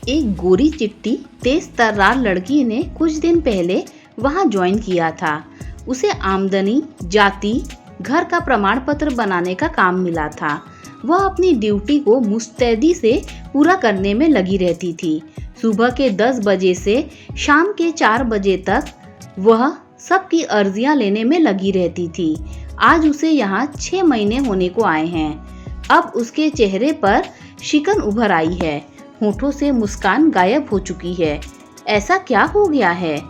एक गोरी चिट्टी तेज तर्रार लड़की ने कुछ दिन पहले वहां ज्वाइन किया था। उसे आमदनी, जाति, घर का प्रमाण पत्र बनाने का काम मिला था। वह अपनी ड्यूटी को मुस्तैदी से पूरा करने में लगी रहती थी। सुबह के 10 बजे से शाम के 4 बजे तक वह सबकी अर्जियां लेने में लगी रहती थी। आज उसे यहाँ 6 महीने होने को आए हैं। अब उसके चेहरे पर शिकन उभर आई है, होठों से मुस्कान गायब हो चुकी है। ऐसा क्या हो गया है?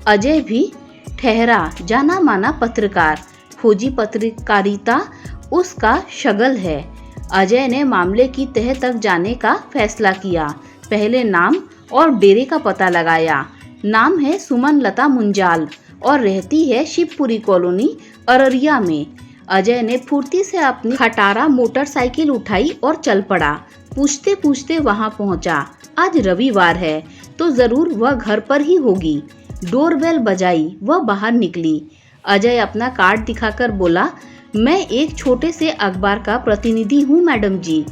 अजय भी ठहरा जाना माना पत्रकार, खोजी पत्रकारिता उसका शगल है। अजय ने मामले की तह तक जाने का फैसला किया। पहले नाम और डेरे का पता लगाया। नाम है सुमन लता मुंजाल और रहती है शिवपुरी कॉलोनी, अररिया में। अजय ने फुर्ती से अपनी खटारा मोटरसाइकिल उठाई और चल पड़ा। पूछते पूछते वहां पहुंचा। आज रविवार है तो जरूर वह घर पर ही होगी। डोरबेल बजाई, वह बाहर निकली। अजय अपना कार्ड दिखाकर बोला, मैं एक छोटे से अखबार का प्रतिनिधि हूँ मैडम जी।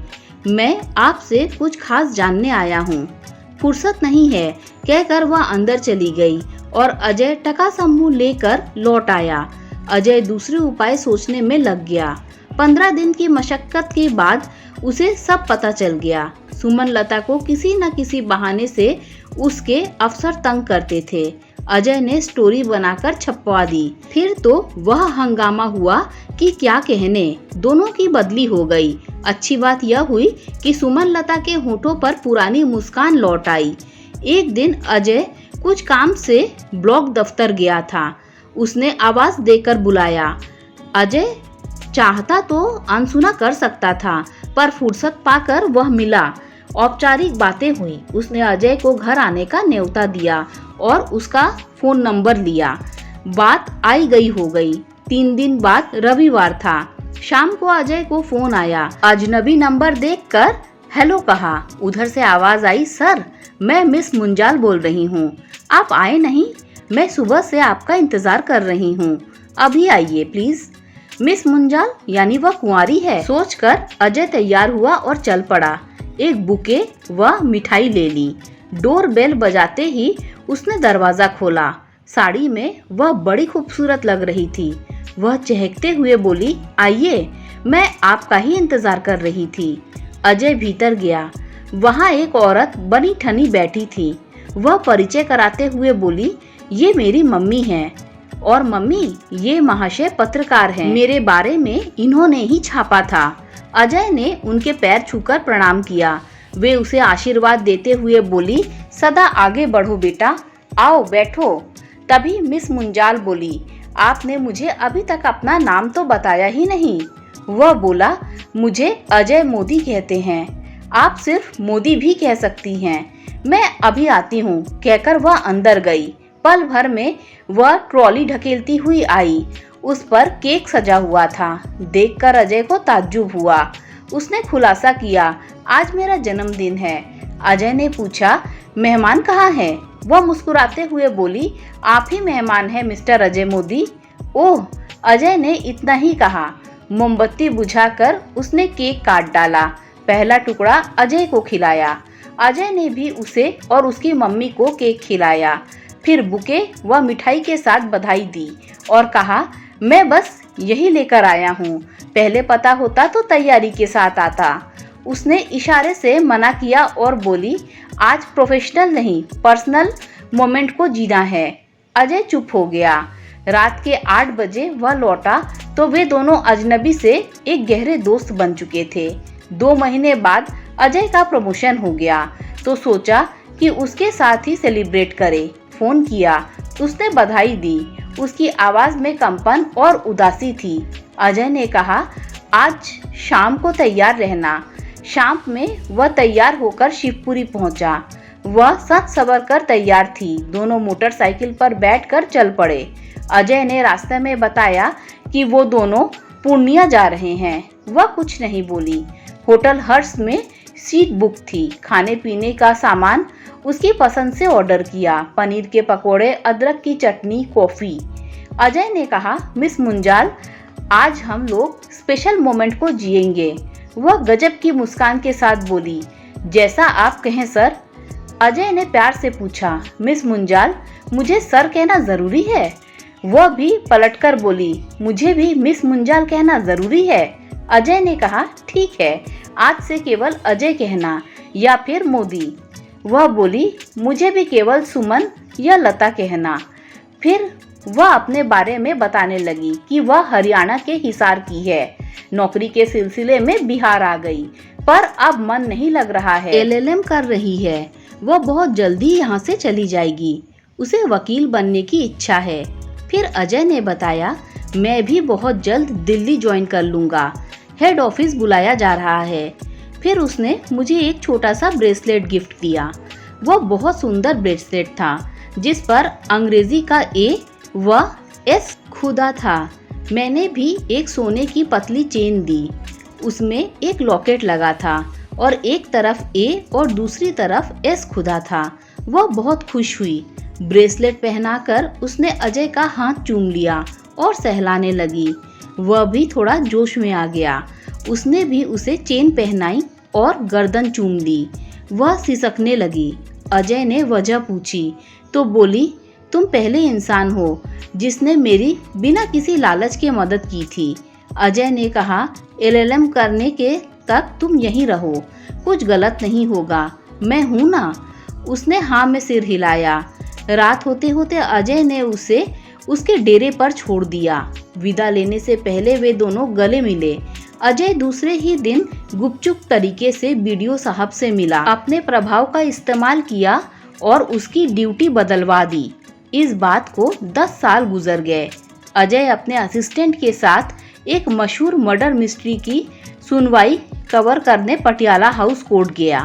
मैं आपसे कुछ खास जानने आया हूँ। फुर्सत नहीं है, कहकर वह अंदर चली गई और अजय टका समूह लेकर लौट आया। अजय दूसरे उपाय सोचने में लग गया। 15 दिन की मशक्कत के बाद उसे सब पता चल गया। सुमन लता को किसी न किसी बहाने से उसके अफसर तंग करते थे। अजय ने स्टोरी बनाकर छपवा दी। फिर तो वह हंगामा हुआ कि क्या कहने, दोनों की बदली हो गई। अच्छी बात यह हुई कि सुमन लता के होठों पर पुरानी मुस्कान लौट आई। एक दिन अजय कुछ काम से ब्लॉक दफ्तर गया था। उसने आवाज देकर बुलाया। अजय चाहता तो अनसुना कर सकता था, पर फुर्सत पाकर वह मिला। औपचारिक बातें हुई। उसने अजय को घर आने का न्योता दिया और उसका फोन नंबर लिया। बात आई गई हो गई। 3 दिन बाद रविवार था। शाम को अजय को फोन आया। अजनबी नंबर देखकर हेलो कहा। उधर से आवाज आई, सर मैं मिस मुंजाल बोल रही हूँ। आप आए नहीं? मैं सुबह से आपका इंतजार कर रही हूँ। अभी आइए प्लीज। मिस मुंजाल यानी वह कुंवारी है, सोचकर अजय तैयार हुआ और चल पड़ा। एक बुके व मिठाई ले ली। डोर बेल बजाते ही उसने दरवाजा खोला। साड़ी में वह बड़ी खूबसूरत लग रही थी। वह चहकते हुए बोली, आइए, मैं आपका ही इंतजार कर रही थी। अजय भीतर गया। वहाँ एक औरत बनी ठनी बैठी थी। वह परिचय कराते हुए बोली, ये मेरी मम्मी है। और मम्मी, ये महाशय पत्रकार हैं। मेरे बारे में इन्होंने ही छापा था। अजय ने उनके पैर छूकर प्रणाम किया। वे उसे आशीर्वाद देते हुए बोली, सदा आगे बढ़ो बेटा, आओ बैठो। तभी मिस मुंजाल बोली, आपने मुझे अभी तक अपना नाम तो बताया ही नहीं। वह बोला, मुझे अजय मोदी कहते हैं। आप सिर्फ मोदी भी कह सकती हैं। मैं अभी आती हूँ, कहकर वह अंदर गई। पल भर में वह ट्रॉली ढकेलती हुई आई। उस पर केक सजा हुआ था। देखकर अजय को ताज्जुब हुआ। उसने खुलासा किया, आज मेरा जन्मदिन है। अजय ने पूछा, मेहमान कहाँ है? वह मुस्कुराते हुए बोली, आप ही मेहमान हैं मिस्टर अजय मोदी। ओह, अजय ने इतना ही कहा। मोमबत्ती बुझाकर उसने केक काट डाला। पहला टुकड़ा अजय को खिलाया। अजय ने भी उसे और उसकी मम्मी को केक खिलाया। फिर बुके व मिठाई के साथ बधाई दी और कहा, मैं बस यही लेकर आया हूँ। पहले पता होता तो तैयारी के साथ आता। उसने इशारे से मना किया और बोली, आज प्रोफेशनल नहीं, पर्सनल मोमेंट को जीना है। अजय चुप हो गया। रात के 8 बजे वह लौटा तो वे दोनों अजनबी से एक गहरे दोस्त बन चुके थे। 2 महीने बाद अजय का प्रमोशन हो गया तो सोचा कि उसके साथ ही सेलिब्रेट करे। फोन किया, उसने बधाई दी। उसकी आवाज में कंपन और उदासी थी। अजय ने कहा, आज शाम को तैयार रहना। शाम में वह तैयार होकर शिवपुरी पहुंचा। वह सच सवर कर तैयार थी। दोनों मोटरसाइकिल पर बैठकर चल पड़े। अजय ने रास्ते में बताया कि वो दोनों पूर्णिया जा रहे हैं। वह कुछ नहीं बोली। होटल हर्ष में सीट बुक थी। खाने पीने का सामान उसकी पसंद से ऑर्डर किया। पनीर के पकोड़े, अदरक की चटनी, कॉफी। अजय ने कहा, मिस मुंजाल, आज हम लोग स्पेशल मोमेंट को जिएंगे। वह गजब की मुस्कान के साथ बोली, जैसा आप कहें सर। अजय ने प्यार से पूछा, मिस मुंजाल, मुझे सर कहना जरूरी है? वह भी पलटकर बोली, मुझे भी मिस मुंजाल कहना जरूरी है। अजय ने कहा, ठीक है, आज से केवल अजय कहना या फिर मोदी। वह बोली, मुझे भी केवल सुमन या लता कहना। फिर वह अपने बारे में बताने लगी कि वह हरियाणा के हिसार की है, नौकरी के सिलसिले में बिहार आ गई, पर अब मन नहीं लग रहा है। LLM कर रही है, वह बहुत जल्दी यहाँ से चली जाएगी, उसे वकील बनने की इच्छा है। फिर अजय ने बताया, मैं भी बहुत जल्द दिल्ली ज्वाइन कर लूँगा, हेड ऑफिस बुलाया जा रहा है। फिर उसने मुझे एक छोटा सा ब्रेसलेट गिफ्ट दिया। वह बहुत सुंदर ब्रेसलेट था, जिस पर अंग्रेजी का A व S खुदा था। मैंने भी एक सोने की पतली चेन दी, उसमें एक लॉकेट लगा था और एक तरफ A और दूसरी तरफ S खुदा था। वह बहुत खुश हुई। ब्रेसलेट पहनाकर उसने अजय का हाथ चूम लिया और सहलाने लगी। वह भी थोड़ा जोश में आ गया। उसने भी उसे चेन पहनाई और गर्दन चूम ली। वह सिसकने लगी। अजय ने वजह पूछी तो बोली, तुम पहले इंसान हो जिसने मेरी बिना किसी लालच के मदद की थी। अजय ने कहा, LLM करने के तक तुम यहीं रहो, कुछ गलत नहीं होगा, मैं हूँ ना। उसने हाँ में सिर हिलाया। रात होते होते अजय ने उसे उसके डेरे पर छोड़ दिया। विदा लेने से पहले वे दोनों गले मिले। अजय दूसरे ही दिन गुपचुप तरीके से BDO साहब से मिला, अपने प्रभाव का इस्तेमाल किया और उसकी ड्यूटी बदलवा दी। इस बात को 10 साल गुजर गए। अजय अपने असिस्टेंट के साथ एक मशहूर मर्डर मिस्ट्री की सुनवाई कवर करने पटियाला हाउस कोर्ट गया।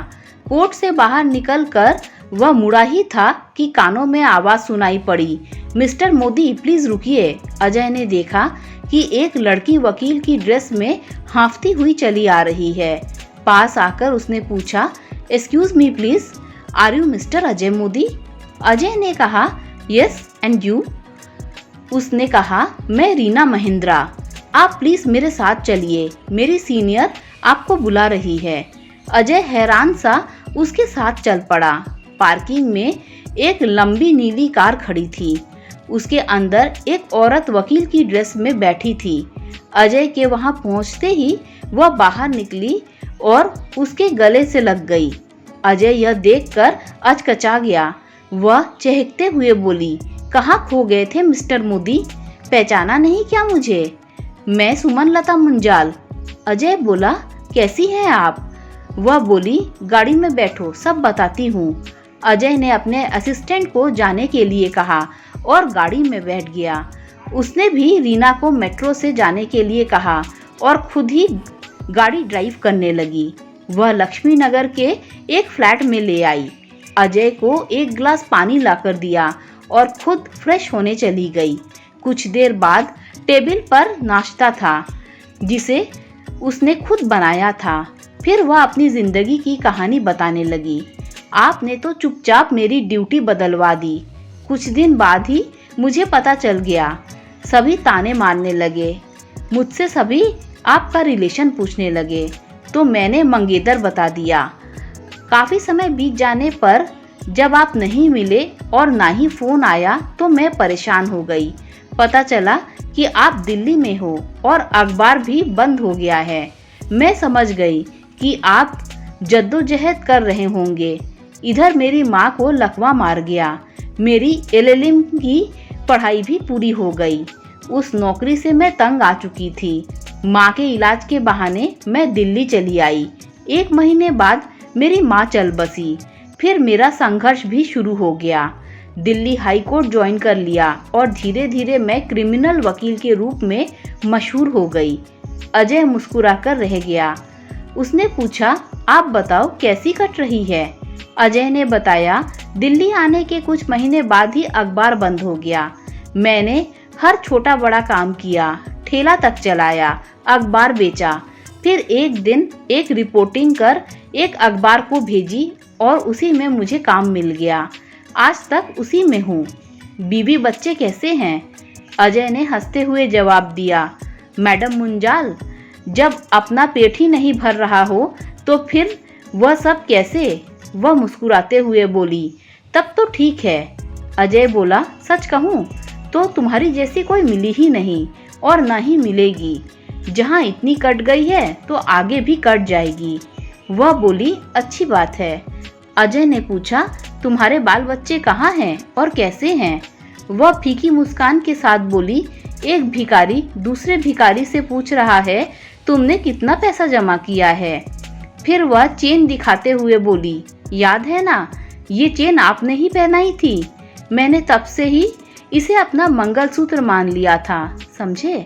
कोर्ट से बाहर निकलकर वह मुड़ा ही था कि कानों में आवाज सुनाई पड़ी, मिस्टर मोदी प्लीज रुकिए। अजय ने देखा कि एक लड़की वकील की ड्रेस में हांफती हुई चली आ रही है। पास आकर उसने पूछा, excuse me please, are you mister Ajay Modi? Ajay ने कहा, यस एंड यू? उसने कहा, मैं रीना महिंद्रा, आप प्लीज मेरे साथ चलिए, मेरी सीनियर आपको बुला रही है। अजय हैरान सा उसके साथ चल पड़ा। पार्किंग में एक लंबी नीली कार खड़ी थी। उसके अंदर एक औरत वकील की ड्रेस में बैठी थी। अजय के वहां पहुंचते ही वह बाहर निकली और उसके गले से लग गई। अजय यह देखकर अचकचा गया। वह चहकते हुए बोली, कहाँ खो गए थे मिस्टर मोदी? पहचाना नहीं क्या मुझे? मैं सुमन लता मुंजाल। अजय बोला, कैसी हैं आप? वह बोली, गाड़ी में बैठो, सब बताती हूँ। अजय ने अपने असिस्टेंट को जाने के लिए कहा और गाड़ी में बैठ गया। उसने भी रीना को मेट्रो से जाने के लिए कहा और खुद ही गाड़ी ड्राइव करने लगी। वह लक्ष्मी नगर के एक फ्लैट में ले आई। अजय को एक गिलास पानी लाकर दिया और खुद फ्रेश होने चली गई। कुछ देर बाद टेबल पर नाश्ता था, जिसे उसने खुद बनाया था। फिर वह अपनी जिंदगी की कहानी बताने लगी। आपने तो चुपचाप मेरी ड्यूटी बदलवा दी। कुछ दिन बाद ही मुझे पता चल गया। सभी ताने मारने लगे। मुझसे सभी आपका रिलेशन पूछने लगे, तो मैंने मंगेतर बता दिया। काफ़ी समय बीत जाने पर जब आप नहीं मिले और ना ही फ़ोन आया तो मैं परेशान हो गई। पता चला कि आप दिल्ली में हो और अखबार भी बंद हो गया है। मैं समझ गई कि आप जद्दोजहद कर रहे होंगे। इधर मेरी माँ को लकवा मार गया। मेरी LLM की पढ़ाई भी पूरी हो गई। उस नौकरी से मैं तंग आ चुकी थी। माँ के इलाज के बहाने मैं दिल्ली चली आई। 1 महीने बाद मेरी माँ चल बसी। फिर मेरा संघर्ष भी शुरू हो गया। दिल्ली हाई कोर्ट ज्वाइन कर लिया और धीरे धीरे मैं क्रिमिनल वकील के रूप में मशहूर हो गई। अजय मुस्कुराकर रह गया। उसने पूछा, आप बताओ कैसी कट रही है? अजय ने बताया, दिल्ली आने के कुछ महीने बाद ही अखबार बंद हो गया। मैंने हर छोटा बड़ा काम किया, ठेला तक चलाया, अखबार बेचा। फिर एक दिन एक रिपोर्टिंग कर एक अखबार को भेजी और उसी में मुझे काम मिल गया। आज तक उसी में हूँ। बीवी बच्चे कैसे हैं? अजय ने हंसते हुए जवाब दिया, मैडम मुंजाल, जब अपना पेट ही नहीं भर रहा हो तो फिर वह सब कैसे? वह मुस्कुराते हुए बोली, तब तो ठीक है। अजय बोला, सच कहूँ तो तुम्हारी जैसी कोई मिली ही नहीं और न ही मिलेगी। जहाँ इतनी कट गई है तो आगे भी कट जाएगी। वह बोली, अच्छी बात है। अजय ने पूछा, तुम्हारे बाल बच्चे कहाँ हैं और कैसे हैं? वह फीकी मुस्कान के साथ बोली, एक भिखारी दूसरे भिखारी से पूछ रहा है, तुमने कितना पैसा जमा किया है? फिर वह चेन दिखाते हुए बोली, याद है ना, ये चेन आपने ही पहनाई थी। मैंने तब से ही इसे अपना मंगलसूत्र मान लिया था, समझे?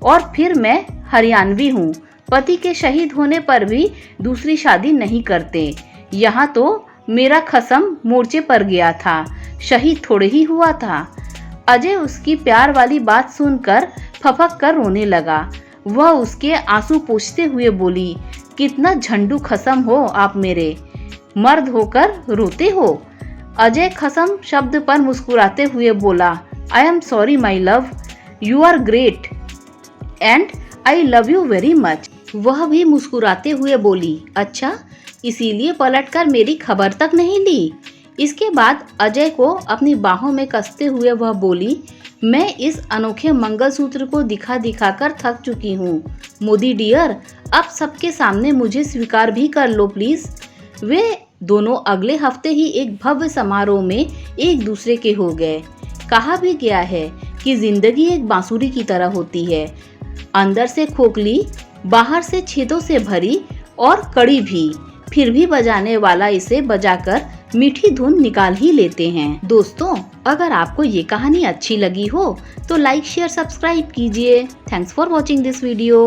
और फिर मैं हरियाणवी हूँ, पति के शहीद होने पर भी दूसरी शादी नहीं करते। यहाँ तो मेरा खसम मोर्चे पर गया था, शहीद थोड़े ही हुआ था। अजय उसकी प्यार वाली बात सुनकर फपक कर रोने लगा। वह उसके आंसू पोंछते हुए बोली, कितना झंडू खसम हो आप मेरे, मर्द होकर रोते हो। अजय खसम शब्द पर मुस्कुराते हुए बोला, I am sorry my love, you are great and I love you very much. वह भी मुस्कुराते हुए बोली, अच्छा इसीलिए पलटकर मेरी खबर तक नहीं ली। इसके बाद अजय को अपनी बाहों में कसते हुए वह बोली, मैं इस अनोखे मंगलसूत्र को दिखा दिखा कर थक चुकी हूँ। मोदी डियर, अब सबके सामने मुझे स्वीकार भी कर लो प्लीज। वे दोनों अगले हफ्ते ही एक भव्य समारोह में एक दूसरे के हो गए। कहा भी गया है कि जिंदगी एक बांसुरी की तरह होती है, अंदर से खोखली, बाहर से छेदों से भरी और कड़ी भी, फिर भी बजाने वाला इसे बजाकर मीठी धुन निकाल ही लेते हैं। दोस्तों, अगर आपको ये कहानी अच्छी लगी हो तो लाइक शेयर सब्सक्राइब कीजिए। Thanks for watching this video.